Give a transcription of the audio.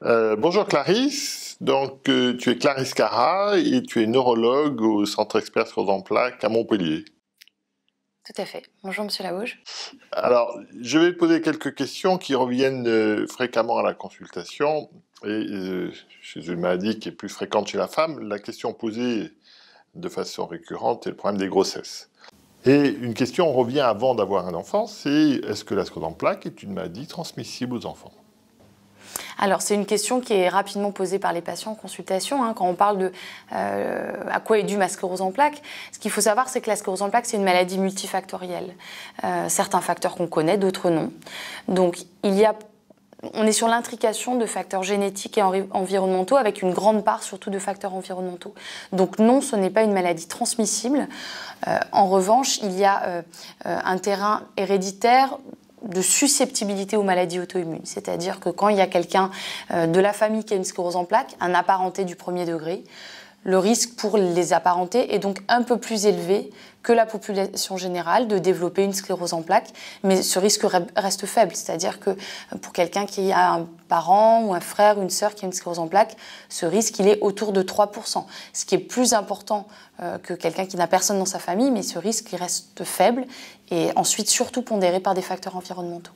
Bonjour Clarisse, tu es Clarisse Cara et tu es neurologue au Centre Expert Sclérose en plaques à Montpellier. Tout à fait. Bonjour Monsieur Labouge. Alors, je vais te poser quelques questions qui reviennent fréquemment à la consultation chez une maladie qui est plus fréquente chez la femme. La question posée de façon récurrente est le problème des grossesses. Et une question revient avant d'avoir un enfant, c'est est-ce que la sclérose en plaques est une maladie transmissible aux enfants ? Alors, c'est une question qui est rapidement posée par les patients en consultation. Quand on parle de à quoi est due ma sclérose en plaques, ce qu'il faut savoir, c'est que la sclérose en plaques, c'est une maladie multifactorielle. Certains facteurs qu'on connaît, d'autres non. Donc, on est sur l'intrication de facteurs génétiques et environnementaux avec une grande part surtout de facteurs environnementaux. Donc non, ce n'est pas une maladie transmissible. En revanche, il y a un terrain héréditaire de susceptibilité aux maladies auto-immunes. C'est-à-dire que quand il y a quelqu'un de la famille qui a une sclérose en plaques, un apparenté du premier degré, le risque pour les apparentés est donc un peu plus élevé que la population générale de développer une sclérose en plaques, mais ce risque reste faible. C'est-à-dire que pour quelqu'un qui a un parent ou un frère ou une sœur qui a une sclérose en plaques, ce risque il est autour de 3%, ce qui est plus important que quelqu'un qui n'a personne dans sa famille, mais ce risque il reste faible et ensuite surtout pondéré par des facteurs environnementaux.